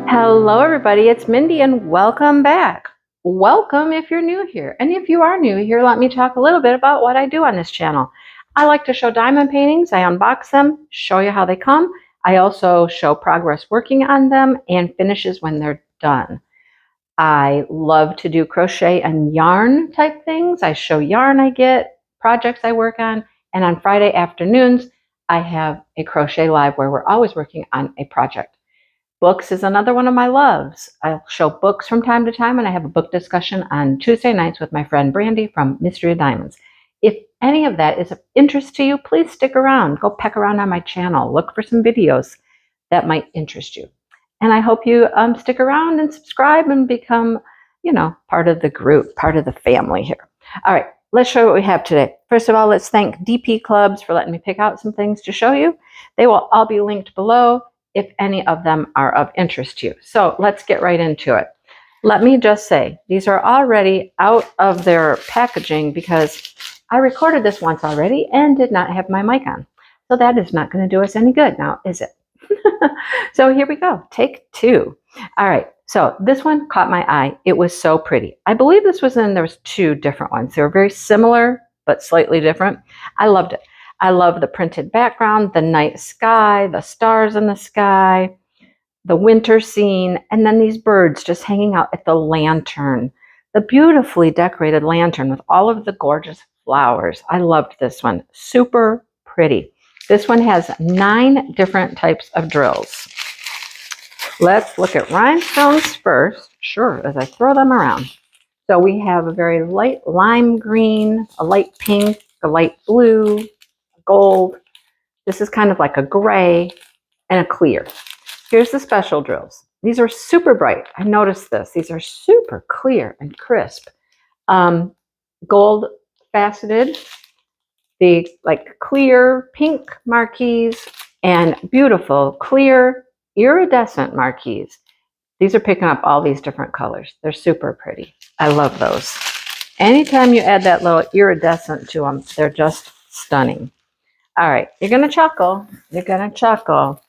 Hello everybody, it's Mindy and welcome back. Welcome if you're new here. And if you are new here, let me talk a little bit about what I do on this channel. I like to show diamond paintings. I unbox them, show you how they come. I also show progress working on them and finishes when they're done. I love to do crochet and yarn type things. I show yarn I get, projects I work on, and on Friday afternoons, I have a crochet live where we're always working on a project. Books is another one of my loves. I'll show books from time to time, and I have a book discussion on Tuesday nights with my friend Brandy from Mystery of Diamonds. If any of that is of interest to you, please stick around. Go peck around on my channel. Look for some videos that might interest you. And I hope you stick around and subscribe and become, part of the group, part of the family here. All right, let's show you what we have today. First of all, let's thank DPClubs for letting me pick out some things to show you. They will all be linked below if any of them are of interest to you. So let's get right into it. Let me just say, these are already out of their packaging because I recorded this once already and did not have my mic on. So that is not going to do us any good now, is it? So here we go, take two. All right, so this one caught my eye. It was so pretty. I believe there was two different ones. They were very similar, but slightly different. I loved it. I love the printed background, the night sky, the stars in the sky, the winter scene, and then these birds just hanging out at the lantern, the beautifully decorated lantern with all of the gorgeous flowers. I loved this one. Super pretty. This one has 9 different types of drills. Let's look at rhinestones first, sure, as I throw them around. So we have a very light lime green, a light pink, a light blue, gold. This is kind of like a gray and a clear. Here's the special drills. These are super bright. I noticed this. These are super clear and crisp. Gold faceted, the like clear pink marquees, and beautiful clear iridescent marquees. These are picking up all these different colors. They're super pretty. I love those. Anytime you add that little iridescent to them, they're just stunning. All right, you're going to chuckle. You're going to chuckle.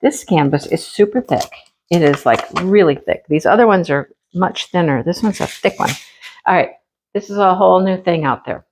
This canvas is super thick. It is like really thick. These other ones are much thinner. This one's a thick one. All right, this is a whole new thing out there.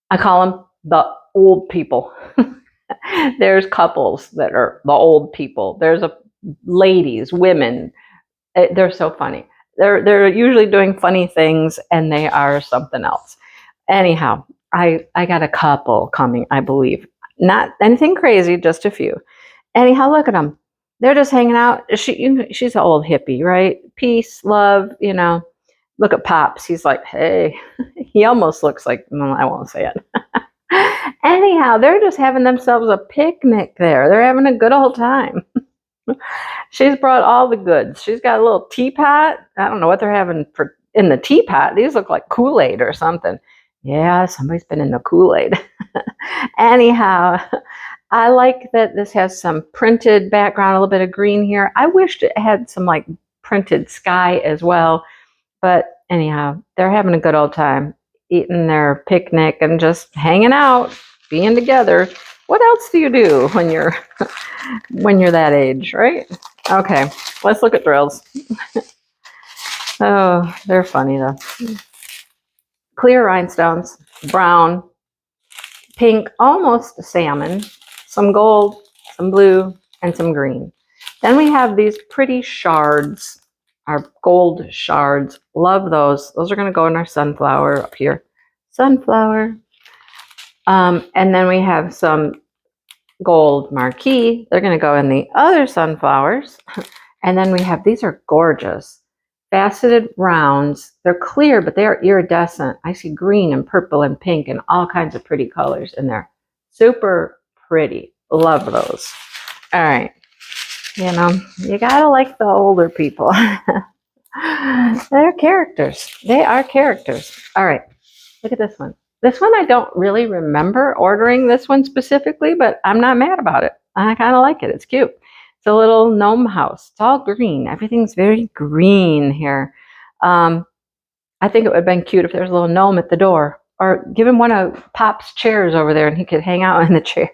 I call them the old people. There's couples that are the old people. There's ladies, women. They're so funny. They're usually doing funny things, and they are something else. Anyhow, I got a couple coming, I believe. Not anything crazy, just a few. Anyhow, look at them. They're just hanging out. She's an old hippie, right? Peace, love, Look at Pops. He's like, hey. He almost looks like, well, I won't say it. Anyhow, they're just having themselves a picnic there. They're having a good old time. She's brought all the goods. She's got a little teapot. I don't know what they're having in the teapot. These look like Kool-Aid or something. Yeah, somebody's been in the Kool-Aid. Anyhow, I like that this has some printed background, a little bit of green here. I wished it had some like printed sky as well. But anyhow, they're having a good old time, eating their picnic and just hanging out, being together. What else do you do when you're that age, right? Okay, let's look at drills. Oh, they're funny though. Clear rhinestones, brown, pink, almost salmon, some gold, some blue, and some green. Then we have these pretty shards, our gold shards. Love those. Those are going to go in our sunflower up here. Sunflower. And then we have some gold marquee. They're going to go in the other sunflowers. And then we have, these are gorgeous. Faceted rounds. They're clear, but they are iridescent. I see green and purple and pink and all kinds of pretty colors in there. Super pretty. Love those. All right. You gotta like the older people. They're characters. They are characters. All right. Look at this one. This one I don't really remember ordering this one specifically, but I'm not mad about it. I kind of like it. It's cute. It's a little gnome house. It's all green. Everything's very green here. I think it would have been cute if there was a little gnome at the door, or give him one of Pop's chairs over there and he could hang out in the chair.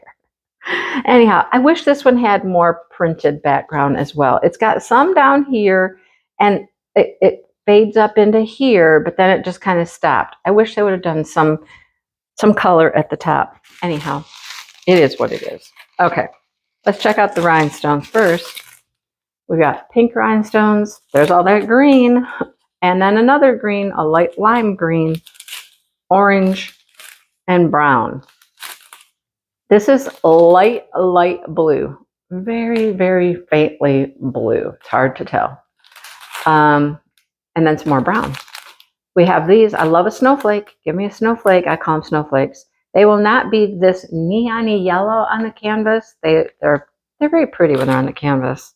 Anyhow, I wish this one had more printed background as well. It's got some down here and it fades up into here, but then it just kind of stopped. I wish they would have done some color at the top. Anyhow, it is what it is. Okay, let's check out the rhinestones first. We've got pink rhinestones. There's all that green. And then another green, a light lime green, orange, and brown. This is light blue. Very, very faintly blue. It's hard to tell. And then some more brown. We have these. I love a snowflake. Give me a snowflake. I call them snowflakes. They will not be this neon-y yellow on the canvas. They're very pretty when they're on the canvas.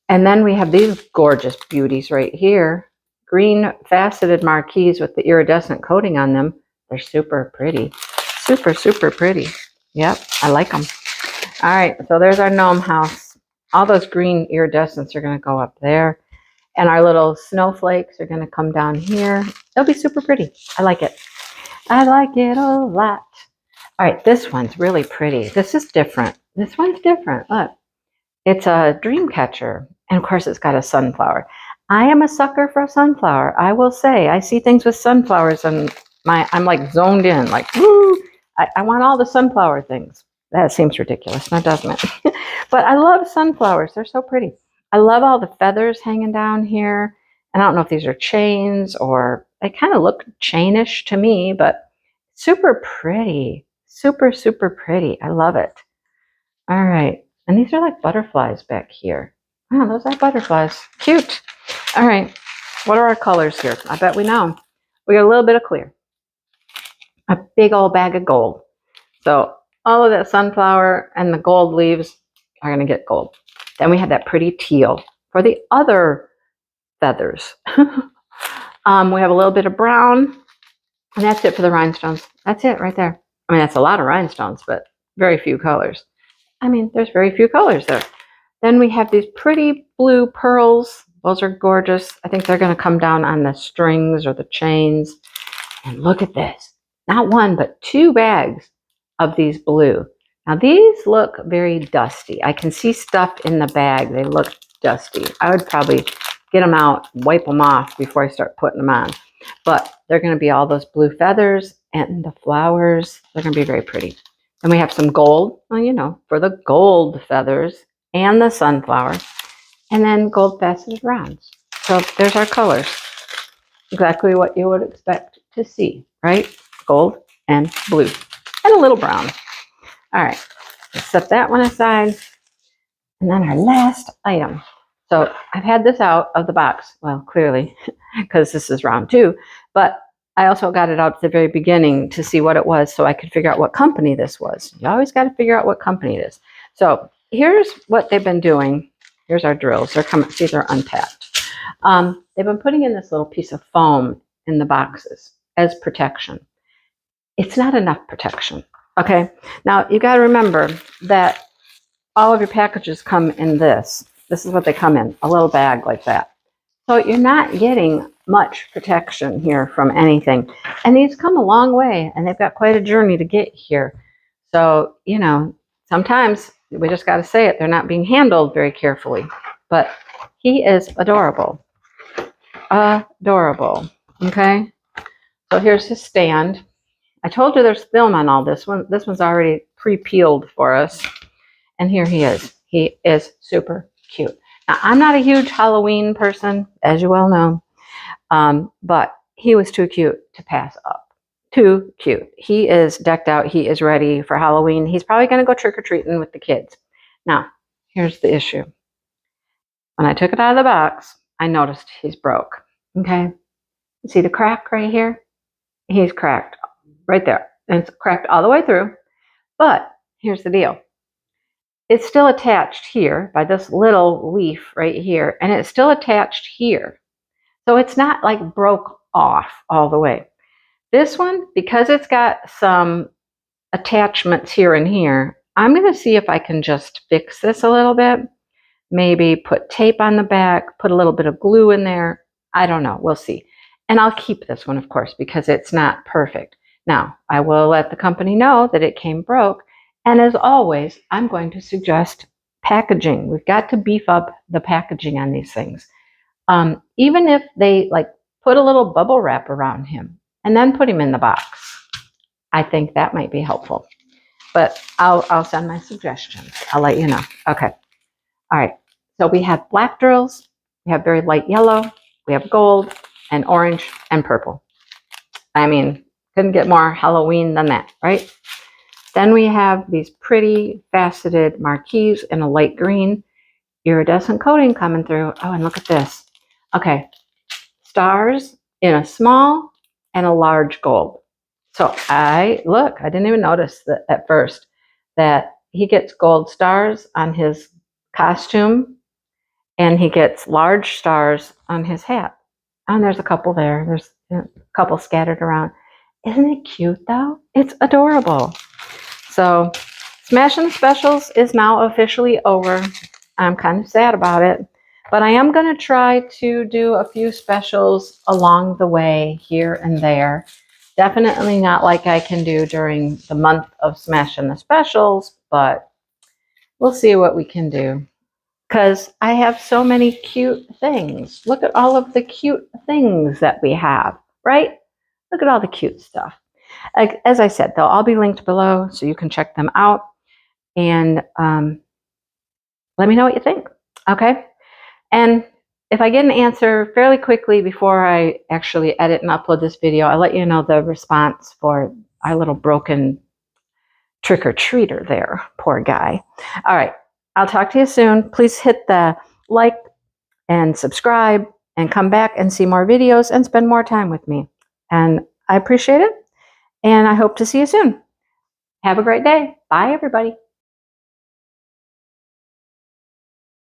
And then we have these gorgeous beauties right here. Green faceted marquees with the iridescent coating on them. They're super pretty. Super, super pretty. Yep, I like them. All right, so there's our gnome house. All those green iridescents are going to go up there. And our little snowflakes are going to come down here. They'll be super pretty. I like it. I like it a lot. All right, this one's really pretty. This is different. This one's different. Look, it's a dream catcher. And of course, it's got a sunflower. I am a sucker for a sunflower. I will say, I see things with sunflowers and I'm like zoned in, like, woo, I want all the sunflower things. That seems ridiculous, now doesn't it? But I love sunflowers. They're so pretty. I love all the feathers hanging down here. And I don't know if these are chains or they kind of look chainish to me, but super pretty. Super, super pretty. I love it. All right. And these are like butterflies back here. Oh, those are butterflies. Cute. All right. What are our colors here? I bet we know. We got a little bit of clear. A big old bag of gold. So all of that sunflower and the gold leaves are going to get gold. Then we have that pretty teal for the other feathers. We have a little bit of brown. And that's it for the rhinestones. That's it right there. I mean, that's a lot of rhinestones, but very few colors. I mean, there's very few colors there. Then we have these pretty blue pearls. Those are gorgeous. I think they're going to come down on the strings or the chains. And look at this. Not one, but 2 bags of these blue. Now, these look very dusty. I can see stuff in the bag. They look dusty. I would probably get them out, wipe them off before I start putting them on. But they're going to be all those blue feathers and the flowers. They're going to be very pretty. And we have some gold, well, you know, for the gold feathers and the sunflower. And then gold faceted rounds. So there's our colors. Exactly what you would expect to see, right? Gold and blue and a little brown. All right, let's set that one aside. And then our last item. So I've had this out of the box, well, clearly, because this is round 2, but I also got it out at the very beginning to see what it was so I could figure out what company this was. You always got to figure out what company it is. So here's what they've been doing. Here's our drills. They're coming, see, they're unpacked. They've been putting in this little piece of foam in the boxes as protection. It's not enough protection, okay? Now, you got to remember that all of your packages come in this. This is what they come in, a little bag like that. So you're not getting much protection here from anything. And these come a long way, and they've got quite a journey to get here. So, you know, sometimes we just got to say it. They're not being handled very carefully. But he is adorable. Adorable. Okay? So here's his stand. I told you there's film on all this one. This one's already pre-peeled for us. And here he is. He is super cute. Now, I'm not a huge Halloween person, as you well know. But he was too cute to pass up. Too cute. He is decked out. He is ready for Halloween. He's probably going to go trick-or-treating with the kids. Now, here's the issue. When I took it out of the box, I noticed he's broke. Okay? You see the crack right here? He's cracked right there. And it's cracked all the way through. But here's the deal. It's still attached here by this little leaf right here. And it's still attached here. So it's not like broke off all the way. This one, because it's got some attachments here and here, I'm going to see if I can just fix this a little bit. Maybe put tape on the back, put a little bit of glue in there. I don't know. We'll see. And I'll keep this one, of course, because it's not perfect. Now, I will let the company know that it came broke, And as always, I'm going to suggest packaging. We've got to beef up the packaging on these things. Even if they like put a little bubble wrap around him and then put him in the box, I think that might be helpful. But I'll send my suggestions. I'll let you know. Okay. All right. So we have black drills. We have very light yellow. We have gold and orange and purple. I mean, couldn't get more Halloween than that, right? Then we have these pretty faceted marquees in a light green, iridescent coating coming through. Oh, and look at this. Okay, stars in a small and a large gold. So I didn't even notice that at first that he gets gold stars on his costume and he gets large stars on his hat. And there's a couple there. There's a couple scattered around. Isn't it cute though? It's adorable. So Smashing the Specials is now officially over. I'm kind of sad about it, but I am going to try to do a few specials along the way here and there. Definitely not like I can do during the month of Smashing the Specials, but we'll see what we can do. Because I have so many cute things. Look at all of the cute things that we have, right? Look at all the cute stuff. As I said, they'll all be linked below so you can check them out. And let me know what you think, okay? And if I get an answer fairly quickly before I actually edit and upload this video, I'll let you know the response for our little broken trick-or-treater there. Poor guy. All right. I'll talk to you soon. Please hit the like and subscribe and come back and see more videos and spend more time with me. And I appreciate it. And I hope to see you soon. Have a great day. Bye, everybody.